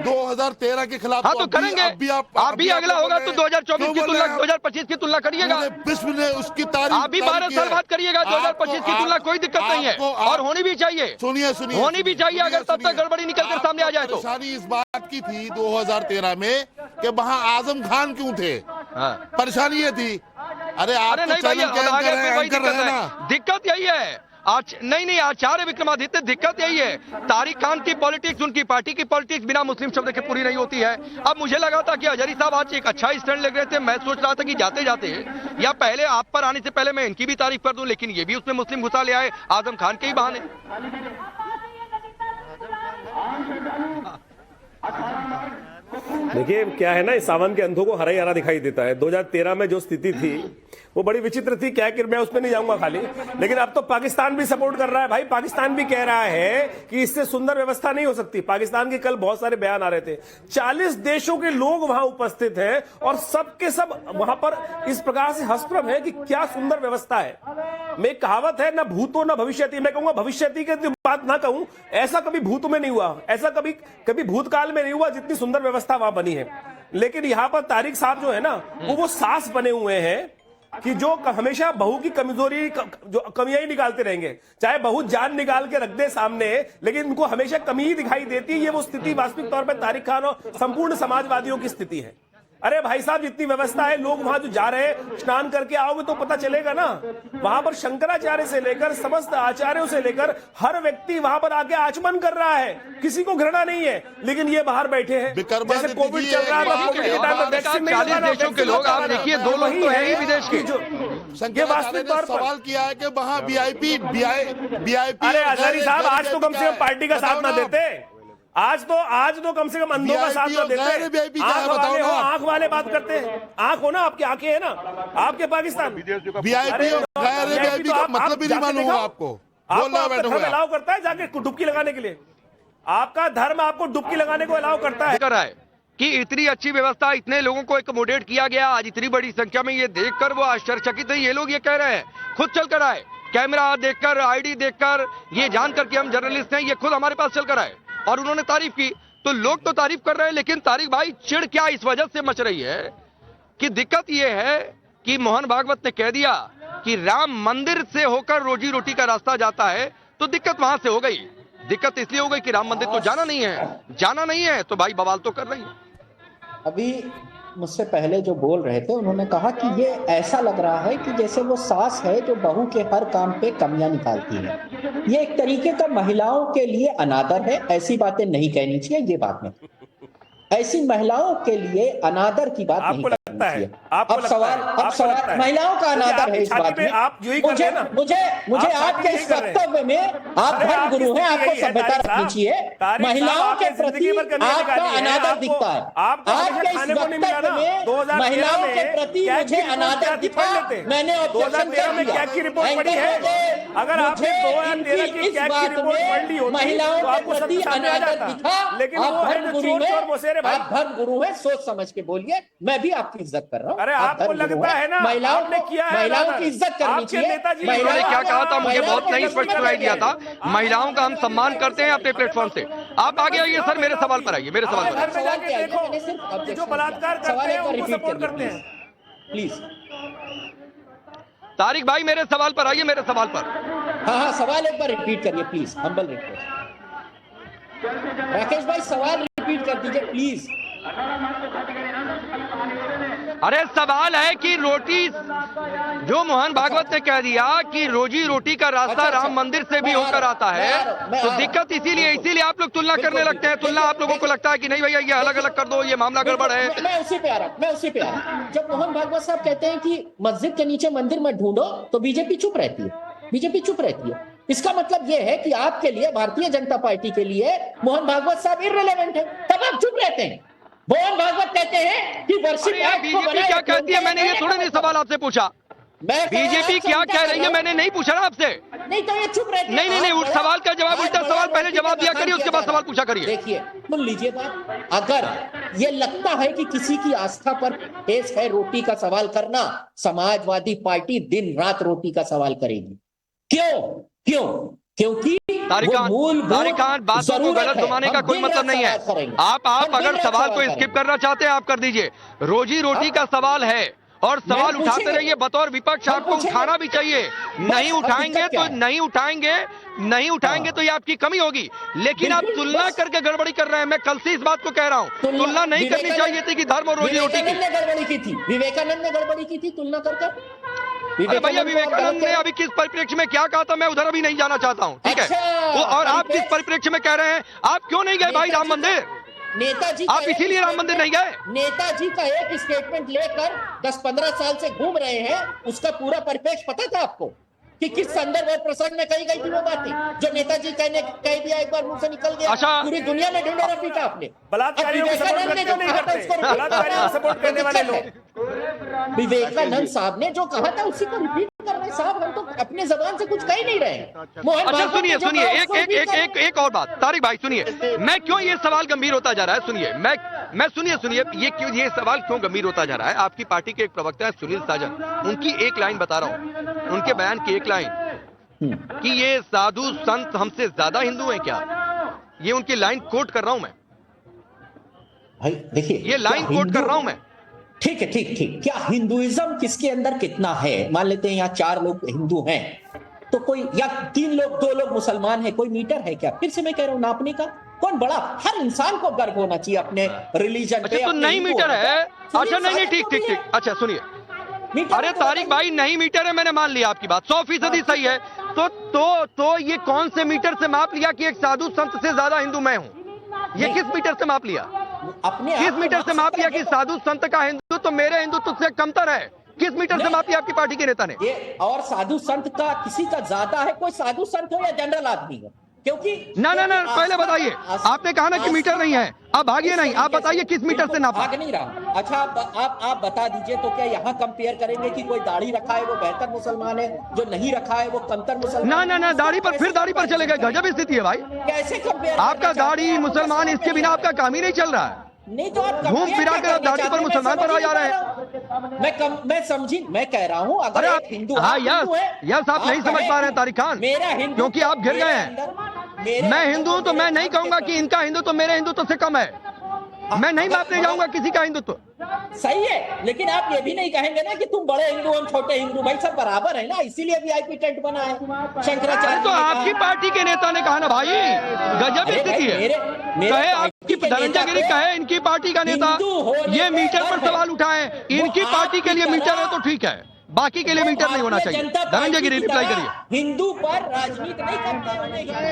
2013 के खिलाफ। हाँ तो करेंगे, आप भी अगला होगा तो 2024 की तुलना 2025 की तुलना करिएगा। विश्व ने उसकी तारीफ, आप भी 12 साल बाद करिएगा 2025 की तुलना, कोई दिक्कत नहीं है, और होनी भी चाहिए। सुनिए होनी भी चाहिए, अगर तब तक गड़बड़ी निकल कर सामने आ जाए तो। परेशानी इस बात की थी 2013 में कि वहाँ आजम खान क्यों थे, परेशानी ये थी। अरे नहीं भैया, दिक्कत यही है। नहीं आचार्य विक्रमादित्य, दिक्कत यही है, तारिक खान की पॉलिटिक्स, उनकी पार्टी की पॉलिटिक्स बिना मुस्लिम शब्द के पूरी नहीं होती है। अब मुझे लगा था कि अजहरी साहब आज एक अच्छा स्टैंड ले रहे थे। मैं सोच रहा था कि जाते जाते या पहले आप पर आने से पहले मैं इनकी भी तारीफ कर दूं, लेकिन ये भी उसमें मुस्लिम घुसा ले आए आजम खान के ही बहाने। देखिए क्या है ना, इस सावन के अंधों को हरा ही हरा दिखाई देता है। 2013 में जो स्थिति थी वो बड़ी विचित्र थी, क्या कि मैं उसमें नहीं जाऊंगा खाली, लेकिन अब तो पाकिस्तान भी सपोर्ट कर रहा है। भाई पाकिस्तान भी कह रहा है कि इससे सुंदर व्यवस्था नहीं हो सकती। पाकिस्तान के कल बहुत सारे बयान आ रहे थे, 40 देशों के लोग वहां उपस्थित हैं और सबके सब वहां पर इस प्रकार से हंसप्रभ है कि क्या सुंदर व्यवस्था है। मैं कहावत है ना भूतो ना भविष्यति, मैं कहूंगा भविष्यति की बात ना कहूं, ऐसा कभी भूत में नहीं हुआ, ऐसा कभी भूतकाल में नहीं हुआ जितनी सुंदर व्यवस्था वहां बनी है। लेकिन यहां पर तारिक साहब जो है ना, वो सास बने हुए हैं कि जो हमेशा बहू की कमजोरी जो कमियां ही निकालते रहेंगे, चाहे बहू जान निकाल के रख दे सामने, लेकिन उनको हमेशा कमी ही दिखाई देती है। ये वो स्थिति वास्तविक तौर पर तारिक खान और संपूर्ण समाजवादियों की स्थिति है। अरे भाई साहब, जितनी व्यवस्था है, लोग वहां जो जा रहे हैं, स्नान करके आओगे तो पता चलेगा ना, वहां पर शंकराचार्य से लेकर समस्त आचार्यों से लेकर हर व्यक्ति वहां पर आके आचमन कर रहा है, किसी को घृणा नहीं है। लेकिन ये बाहर बैठे हैं, जैसे कोविड चल रहा है, कोविड के टाइम में वैक्सीन नहीं लगा रहा, देशों के लोग, आप देखिए 2 लोग तो है ही विदेश के। ये वास्तविक तौर पर सवाल किया है कि वहाँ वीआईपी। अरे अजहरी साहब, आज तो कम से कम पार्टी का साथ ना देते, आज तो कम से कम अंधों का साथ तो देते। आंख वाले बात करते हैं, आंख हो ना, आपकी आंखें है ना, आपके पाकिस्तान वीआईपी का मतलब भी नहीं मालूम होगा आपको। धर्म अलाउ करता है जाके डुबकी लगाने के लिए, आपका धर्म आपको डुबकी लगाने को अलाउ करता है कि इतनी अच्छी व्यवस्था, इतने लोगों को एकोमोडेट किया गया, आज इतनी बड़ी संख्या में ये देखकर वो आश्चर्यचकित है। ये लोग ये कह रहे हैं, खुद चल कर आए, कैमरा देखकर, आईडी देखकर, ये जानकर कि हम जर्नलिस्ट हैं, ये खुद हमारे पास चल कर आए और उन्होंने तारीफ की। तो लोग तो तारीफ कर रहे हैं, लेकिन तारिक भाई चिढ़ क्या इस वजह से मच रही है कि दिक्कत यह है कि मोहन भागवत ने कह दिया कि राम मंदिर से होकर रोजी रोटी का रास्ता जाता है, तो दिक्कत वहां से हो गई। दिक्कत इसलिए हो गई कि राम मंदिर तो जाना नहीं है, तो भाई बवाल तो कर रही है। अभी मुझसे पहले जो बोल रहे थे, उन्होंने कहा कि ये ऐसा लग रहा है कि जैसे वो सास है जो बहू के हर काम पे कमियां निकालती है। ये एक तरीके का महिलाओं के लिए अनादर है, ऐसी बातें नहीं कहनी चाहिए। ये बात नहीं, ऐसी महिलाओं के लिए अनादर की बात नहीं करनी चाहिए। अब सवाल महिलाओं का अनादर है इस बात में। मुझे आपके इस वक्तव्य में, आप धर्म गुरु हैं, आपको सभ्यता रखनी चाहिए। महिलाओं के प्रति आपका अनादर दिखता है। आपके इस वक्तव्य में महिलाओं के प्रति मुझे अनादर दिखा। मैंने ऑब्जेक्शन कर दिया। अगर आपने 2013 की कैग की रिपोर्ट पढ़ ली होती, महिलाओं के प्रति अनादर दिखा। लेकिन वो है जो चोर मोसेरे भाई। आप धर्म गुरु हैं, सोच समझ के बोलिए, मैं भी आपकी इज्जत कर रहा हूँ। अरे आपको लगता है ना, आपने किया है, महिलाओं की इज्जत करनी चाहिए। उन्होंने क्या कहा था मुझे बहुत नहीं स्पष्ट सुनाई दिया था। महिलाओं का हम सम्मान करते हैं अपने प्लेटफॉर्म से। आप आगे आइए सर, मेरे सवाल पर आइए, मेरे सवाल पर। जो बलात्कार करते हैं उनको सपोर्ट करते हैं। प्लीज तारिक भाई मेरे सवाल पर आइए, मेरे सवाल पर। हाँ, सवाल एक बार रिपीट करिए प्लीज, हम्बल रिक्वेस्ट। राकेश भाई सवाल रिपीट कर दीजिए प्लीज। अरे सवाल है कि रोटी, जो मोहन भागवत ने कह दिया कि रोजी रोटी का रास्ता राम मंदिर से भी होकर आता है, तो दिक्कत इसीलिए आप लोग तुलना करने लगते हैं। तुलना आप लोगों को लगता है कि नहीं भैया ये अलग अलग कर दो, ये मामला गड़बड़ है। मैं उसी पे आ रहा। जब मोहन भागवत साहब कहते हैं कि मस्जिद के नीचे मंदिर मत ढूंढो, तो बीजेपी चुप रहती है। इसका मतलब यह है कि आपके लिए, भारतीय जनता पार्टी के लिए मोहन भागवत साहब इर्रेलेवेंट है, तब आप चुप रहते हैं। मोहन भागवत कहते हैं कि बीजेपी क्या कहती है, मैंने ये थोड़े नहीं सवाल आपसे पूछा। बीजेपी क्या कह रही है मैंने नहीं पूछा ना आपसे। नहीं तो ये चुप रहते हैं। नहीं, उस सवाल का जवाब, उल्टा सवाल पहले जवाब दिया करिए, उसके बाद सवाल पूछा करिए। देखिए सुन लीजिए बात, अगर ये लगता है कि किसी की आस्था पर ठेस है रोटी का सवाल करना, समाजवादी पार्टी दिन रात रोटी का सवाल करेगी। क्योंकि तारिक खान बातों को गलत घुमाने का कोई मतलब नहीं है। आप अगर सवाल को स्किप करना चाहते हैं आप कर दीजिए। रोजी रोटी का सवाल है और सवाल उठाते रहिए, बतौर विपक्ष आपको उठाना भी चाहिए। नहीं उठाएंगे तो ये आपकी कमी होगी। लेकिन आप तुलना करके गड़बड़ी कर रहे हैं। मैं कल से इस बात को कह रहा हूँ, तुलना नहीं करनी चाहिए थी कि धर्म और रोजी रोटी की। विवेकानंद ने गड़बड़ी की थी तुलना करके। अरे भैया विवेकानंद ने अभी किस परिप्रेक्ष्य में क्या कहा था मैं उधर अभी नहीं जाना चाहता हूँ, ठीक है। और आप किस परिप्रेक्ष्य में कह रहे हैं, आप क्यों नहीं गए भाई राम मंदिर? नेताजी आप इसीलिए राम मंदिर नहीं गए। नेताजी का एक स्टेटमेंट लेकर 10-15 साल से घूम रहे हैं, उसका पूरा परिप्रेक्ष्य पता था आपको कि किस संदर्भ और प्रसंग में कही गई थी वो बातें जो नेताजी कह दिया एक बार मुंह से निकल गया। अच्छा, पूरी दुनिया में ढूंढा पीटा आपने। बलात्कारियों को सपोर्ट नहीं करते, बलात्कारियों को सपोर्ट करने वाले लोग। विवेकानंद साहब ने जो कहा था उसी को रिपीट कर रहे साहब, हम तो अपने जबान से कुछ कह ही नहीं रहे। अच्छा सुनिए एक और बात तारिक भाई सुनिए, मैं क्यों ये सवाल गंभीर होता जा रहा है, सुनिए मैं सुनिए ये सवाल क्यों गंभीर होता जा रहा है। आपकी पार्टी के एक प्रवक्ता है सुनील साजन, उनकी एक लाइन बता रहा हूं, उनके बयान की एक लाइन कि ये साधु संत हमसे ज्यादा हिंदू हैं क्या, ये उनकी लाइन कोट कर रहा हूं मैं भाई। देखिए ये लाइन कोट कर रहा हूं मैं। ठीक है, ठीक। क्या हिंदुइज्म किसके अंदर कितना है? मान लेते हैं यहाँ 4 लोग हिंदू हैं, तो कोई या 3 लोग 2 लोग मुसलमान हैं, कोई मीटर है क्या? फिर से मैं कह रहा हूँ नापने का कौन बड़ा? हर इंसान को गर्व होना चाहिए अपने रिलीजन पे। तो नहीं मीटर है। अच्छा नहीं ठीक। अच्छा सुनिए, अरे तारिक भाई नहीं मीटर है, मैंने मान लिया आपकी बात 100% सही है। तो ये कौन से मीटर से माप लिया कि एक साधु संत से ज्यादा हिंदू मैं हूँ? ये किस मीटर से माप लिया? किस मीटर से माप लिया कि साधु संत का हिंदू तो मेरे हिंदू तुझसे कमतर है? किस मीटर से मापी आपकी पार्टी के नेता ने? ये और साधु संत का किसी का ज्यादा है, कोई साधु संत हो या जनरल आदमी हो, क्योंकि ना पहले बताइए, आपने कहा ना कि मीटर नहीं है, आप भागिए नहीं, आप बताइए किस मीटर से नापा? भाग नहीं रहा। अच्छा आप बता दीजिए, तो क्या यहाँ कंपेयर करेंगे कि कोई दाढ़ी रखा है वो बेहतर मुसलमान है, जो नहीं रखा है वो कमतर मुसलमान? ना दाढ़ी पर चले गए, गजब स्थिति है भाई। कैसे कंपेयर? आपका दाढ़ी मुसलमान, इसके बिना आपका काम ही नहीं चल रहा है। नहीं तो आप घूम फिरा कर आप दाढ़ी पर मुसलमान पर आ जा रहे हैं। मैं समझी, मैं कह रहा हूँ अगर आप हिंदू, हाँ यस आप नहीं समझ पा रहे हैं तारिक खान, क्योंकि आप घिर गए हैं। मैं हिंदू हूं तो मैं नहीं कहूंगा कि इनका हिंदुत्व तो मेरे हिंदुत्व से कम है। मैं नहीं मापने जाऊंगा किसी का हिंदुत्व। सही है, लेकिन आप ये भी नहीं कहेंगे ना कि तुम बड़े हिंदू हम छोटे हिंदू, भाई सब बराबर है ना, इसीलिए वीआईपी टेंट बना है शंकराचार्य। तो आपकी पार्टी के नेता ने कहा ना भाई, गजब स्थिति है। कहे आपकी धनंजय गिरी, कहे इनकी पार्टी का नेता ये मीटर पर सवाल उठाए, इनकी पार्टी के लिए मीटर है तो ठीक है, बाकी के लिए मीटर नहीं होना चाहिए। धनंजय गिरी रिप्लाई करिए। हिंदू पर राजनीति नहीं करते।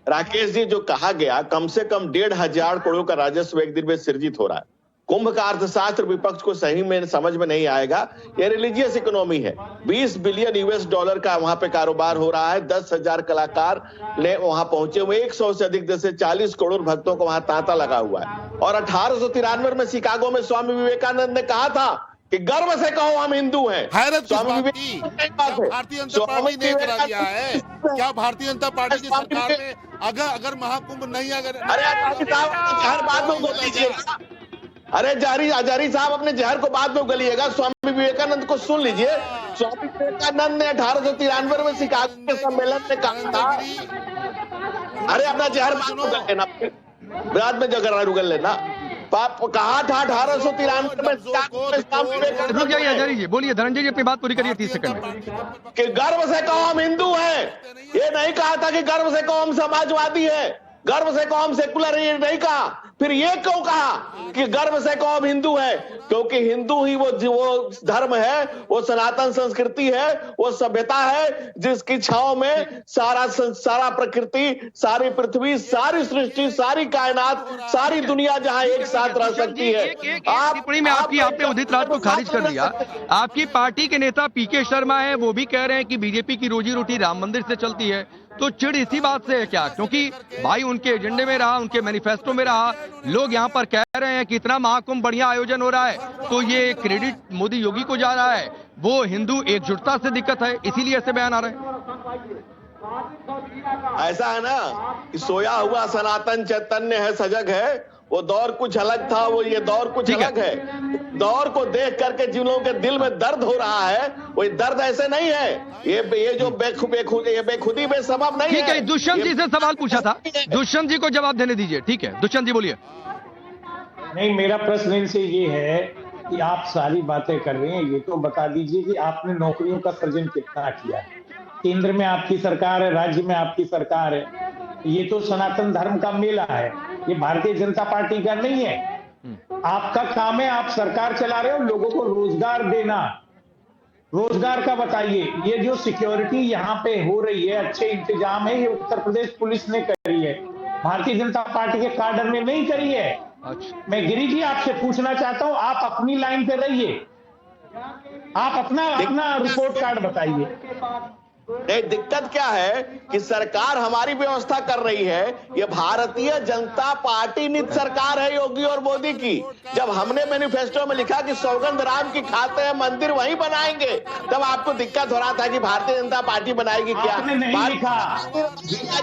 राकेश जी जो कहा गया, कम से कम 1,500 करोड़ का राजस्व एक दिन में सृजित हो रहा है। कुंभ का अर्थशास्त्र विपक्ष को सही में समझ में नहीं आएगा। यह रिलीजियस इकोनॉमी है। 20 बिलियन US$ का वहां पे कारोबार हो रहा है। 10,000 कलाकार ने वहां पहुंचे हुए, 100 से अधिक देश से 40 करोड़ भक्तों को वहां तांता लगा हुआ है। और 1893 में शिकागो में स्वामी विवेकानंद ने कहा था कि गर्व से कहो हम हिंदू हैं। हैरत किस स्वामी बात की? विवेकानंद क्या भारतीय जनता पार्टी ने करा दिया है? क्या भारतीय जनता पार्टी की सरकार ने अगर महाकुंभ नहीं अगर अरे अजारी साहब हर बात में उगल लीजिएगा। अरे अजारी साहब अपने जहर को बाद में उगलिएगा। स्वामी विवेकानंद को सुन लीजिए। स्वामी विवेकानंद ने 1893 में शिकागो के सम्मेलन में कहा था, अरे अपना जहर बाद में उगल लेना, बाद में जगह उगल लेना। पाप कहा था 1893 में। रुक जाइए आचार्य जी, बोलिए धनंजय जी, अपनी बात पूरी करिए 30 सेकंड में। कि गर्व से कहो हम हिंदू हैं। ये नहीं कहा था कि गर्व से कहो हम समाजवादी है, गर्व से कहो हम सेकुलर, ये नहीं कहा। फिर ये क्यों कहा कि गर्व से कहो हम हिंदू है? क्योंकि हिंदू ही वो धर्म है, वो सनातन संस्कृति है, वो सभ्यता है जिसकी छांव में सारा प्रकृति, सारी पृथ्वी, सारी सृष्टि, सारी कायनात, सारी दुनिया जहां एक साथ रह सकती है। टिप्पणी में आपने उदित राज को खारिज कर दिया। आपकी पार्टी के नेता पीके शर्मा है, वो भी कह रहे हैं कि बीजेपी की रोजी रोटी राम मंदिर से चलती है। तो चिड़ इसी बात से है क्या? क्योंकि भाई उनके एजेंडे में रहा, उनके मैनिफेस्टो में रहा। लोग यहाँ पर कह रहे हैं कि इतना महाकुंभ बढ़िया आयोजन हो रहा है, तो ये क्रेडिट मोदी योगी को जा रहा है। वो हिंदू एकजुटता से दिक्कत है, इसीलिए ऐसे बयान आ रहे हैं। ऐसा है ना कि सोया हुआ सनातन चैतन्य है, सजग है। वो दौर कुछ अलग था, वो ये दौर कुछ अलग है। दौर को देख करके जिन लोगों के दिल में दर्द हो रहा है, वो दर्द ऐसे नहीं है। ये जो बेखुदी बेसबब नहीं है। ठीक है, दुष्यंत जी से सवाल पूछा था, दुष्यंत जी को जवाब देने दीजिए। ठीक है, दुष्यंत जी बोलिए। नहीं, मेरा प्रश्न इनसे ये है कि आप सारी बातें कर रहे हैं, ये तो बता दीजिए कि आपने नौकरियों का सृजन कितना किया है। केंद्र में आपकी सरकार है, राज्य में आपकी सरकार है। ये तो सनातन धर्म का मेला है, ये भारतीय जनता पार्टी का नहीं है। आपका काम है, आप सरकार चला रहे हो, लोगों को रोजगार देना। रोजगार का बताइए। ये जो सिक्योरिटी यहाँ पे हो रही है, अच्छे इंतजाम है, ये उत्तर प्रदेश पुलिस ने करी है, भारतीय जनता पार्टी के काडर ने नहीं करी है। मैं गिरी जी आपसे पूछना चाहता हूं, आप अपनी लाइन पे रहिए, आप अपना रिपोर्ट कार्ड बताइए। नहीं, दिक्कत क्या है कि सरकार हमारी व्यवस्था कर रही है। ये भारतीय जनता पार्टी नीति सरकार है योगी और मोदी की। जब हमने मैनिफेस्टो में लिखा कि सौगंध राम की खाते हैं, मंदिर वहीं बनाएंगे, तब आपको दिक्कत हो रहा था कि भारतीय जनता पार्टी बनाएगी क्या? आपने नहीं लिखा।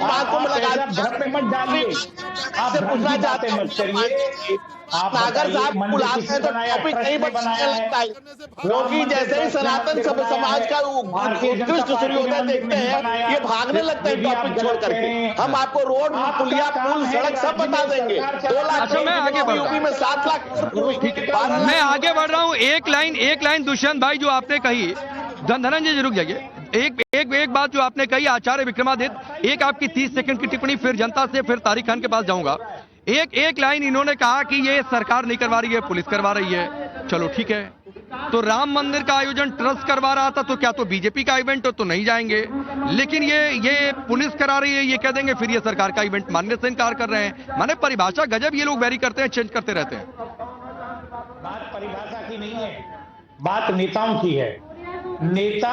महाकुंभ लगा मत डालिए, आप पूछना चाहते मत करिए। नागर साहब बुलाते हैं तो टॉपिक नहीं बनाया लगता है, क्योंकि जैसे ही सनातन समाज का उत्कृष्ट सूर्योदय देखते हैं, ये भागने लगते हैं टॉपिक छोड़ करके। हम आपको रोड, पुलिया, पुल, सड़क सब बता देंगे। 2 लाख यूपी में 7 लाख। मैं आगे बढ़ रहा हूँ। एक लाइन दुष्यंत भाई जो आपने कही, धनंजय जी रुक जाइए। एक बात जो आपने कही आचार्य विक्रमादित्य, एक आपकी 30 सेकंड की टिप्पणी, फिर जनता से, फिर तारिक खान के पास जाऊंगा। एक लाइन इन्होंने कहा कि ये सरकार नहीं करवा रही है, पुलिस करवा रही है। चलो ठीक है, तो राम मंदिर का आयोजन ट्रस्ट करवा रहा था, तो क्या तो बीजेपी का इवेंट हो तो नहीं जाएंगे। लेकिन ये पुलिस करा रही है, ये कह देंगे फिर ये सरकार का इवेंट मानने से इनकार कर रहे हैं। माने परिभाषा गजब ये लोग वेरी करते हैं, चेंज करते रहते हैं। बात परिभाषा की नहीं है, बात नेताओं की है। नेता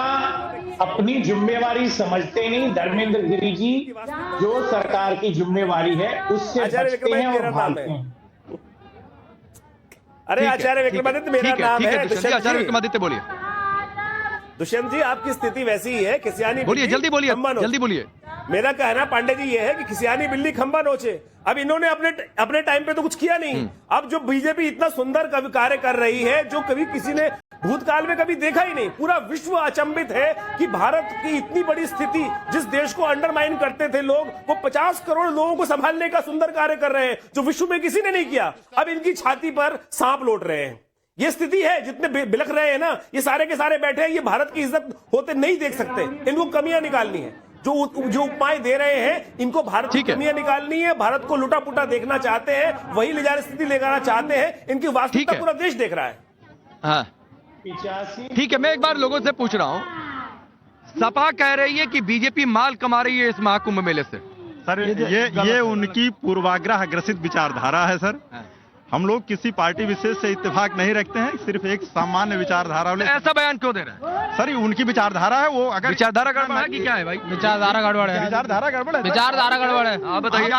अपनी जिम्मेवारी समझते नहीं। धर्मेंद्र गिरी जी जो सरकार की जिम्मेवारी है उससे बचते हैं और भागते हैं। अरे आचार्य विक्रमादित्य मेरा नाम है। आचार्य विक्रमादित्य बोलिए। दुष्यंत जी, आपकी स्थिति वैसी ही है, खिसियानी बोलिए, जल्दी बोलिए, जल्दी बोलिए। मेरा कहना पांडे जी ये है कि खिसियानी बिल्ली खंबा नोचे। अब इन्होंने अपने टाइम पे तो कुछ किया नहीं। अब जो बीजेपी इतना सुंदर कार्य कर रही है, जो कभी किसी ने भूतकाल में कभी देखा ही नहीं। पूरा विश्व अचंभित है कि भारत की इतनी बड़ी स्थिति, जिस देश को अंडरमाइन करते थे लोग, वो 50 करोड़ लोगों को संभालने का सुंदर कार्य कर रहे हैं, जो विश्व में किसी ने नहीं किया। अब इनकी छाती पर सांप लौट रहे हैं। ये स्थिति है। जितने बिलख रहे हैं ना, ये सारे के सारे बैठे हैं, ये भारत की इज्जत होते नहीं देख सकते। इनको कमियां निकालनी है। जो उपमाएं दे रहे हैं, इनको भारत की कमियां निकालनी है। भारत को लुटा पुटा देखना चाहते हैं, वही ले जाने स्थिति लेकर आना चाहते हैं। इनकी वास्तविकता पूरा देश देख रहा है। हाँ ठीक है, मैं एक बार लोगों से पूछ रहा हूं। सपा कह रही है कि बीजेपी माल कमा रही है इस महाकुंभ मेले से। सर ये उनकी पूर्वाग्रह ग्रसित विचारधारा है। सर हम लोग किसी पार्टी विशेष से इत्तेफाक नहीं रखते हैं, सिर्फ एक सामान्य विचारधारा। ऐसा बयान क्यों दे रहे हैं? सर उनकी विचारधारा है, वो अगर विचारधारा गड़बड़ है कि क्या है भाई? विचारधारा गड़बड़ है। विचारधारा गड़बड़ है। विचारधारा गड़बड़ है। आप बताइए।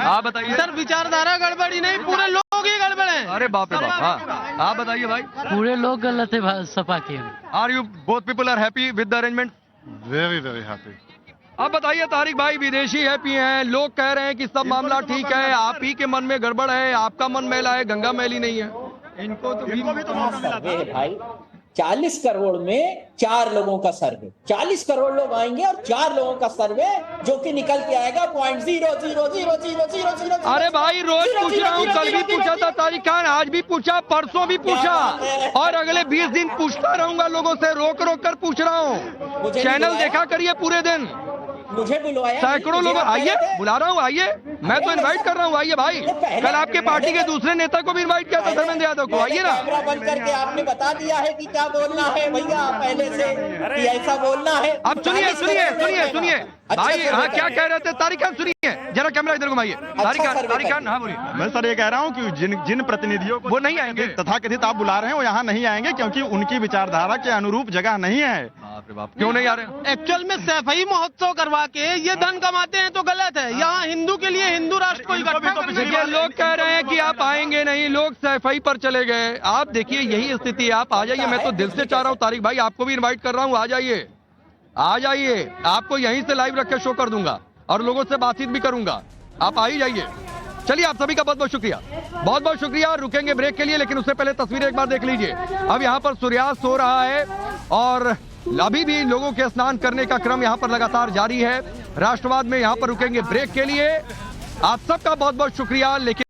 आप बताइए। सर विचारधारा गड़बड़ी नहीं, पूरे लोग ही गड़बड़ है। अरे बाप रे बाप। आप बताइए भाई। पूरे लोग गलत है सपा के। Are you both people are happy with the arrangement? Very very happy. अब बताइए तारिक भाई, विदेशी हैप्पी हैं, लोग कह रहे हैं कि सब मामला ठीक है, आप ही के मन में गड़बड़ है, आपका मन मैला है, गंगा मैली नहीं है। इनको भी तो भाई 40 करोड़ में 4 लोगों का सर्वे, 40 करोड़ लोग आएंगे और 4 लोगों का सर्वे जो कि निकल के आएगा 0.0000000। अरे भाई रोज पूछ रहा हूँ, कल भी पूछा था तारिक खान, आज भी पूछा, परसों भी पूछा और अगले 20 दिन पूछता रहूंगा लोगों से, रोक रोक कर पूछ रहा हूँ। चैनल देखा करिए पूरे दिन। मुझे बुलवाया, सैकड़ों लोग, आइए, बुला रहा हूँ, आइए, मैं तो इनवाइट कर रहा हूँ, आइए भाई। कल आपके पार्टी के दूसरे नेता को भी इनवाइट किया था, धर्मेंद्र यादव को, आइए ना। कैमरा बंद करके आपने बता दिया है कि क्या बोलना है भैया पहले से कि ऐसा बोलना है। अब सुनिए भाई, हाँ क्या कह रहे थे तारिक खान, सुनिए जरा, कैमरा इधर घुमाइए। तारिक खान, हाँ बोलिए। मैं सर ये कह रहा हूँ कि जिन प्रतिनिधियों को वो नहीं आएंगे, तथाकथित आप बुला रहे हैं वो यहाँ नहीं आएंगे क्योंकि उनकी विचारधारा के अनुरूप जगह नहीं है। क्यों नहीं आ रहे? एक्चुअल में सैफई महोत्सव करवा के ये धन कमाते हैं तो गलत है। यहाँ हिंदू के लिए हिंदू राष्ट्र को इकट्ठा करने ये लोग कह रहे हैं कि आप आएंगे नहीं, लोग सैफई पर चले गए। आप देखिए यही स्थिति है, आप आ जाइए, मैं तो दिल से चाह रहा हूँ तारिक भाई, आपको भी इनवाइट कर रहा हूँ, आ जाइए, आ जाइए, आपको यहीं से लाइव रख के शो कर दूंगा और लोगों से बातचीत भी करूंगा, आप आ ही जाइए। चलिए, आप सभी का बहुत बहुत शुक्रिया, बहुत बहुत शुक्रिया। रुकेंगे ब्रेक के लिए, लेकिन उससे पहले तस्वीरें एक बार देख लीजिए। अब यहाँ पर सूर्यास्त हो रहा है और अभी भी लोगों के स्नान करने का क्रम यहाँ पर लगातार जारी है। राष्ट्रवाद में यहाँ पर रुकेंगे ब्रेक के लिए। आप सबका बहुत बहुत शुक्रिया। लेकिन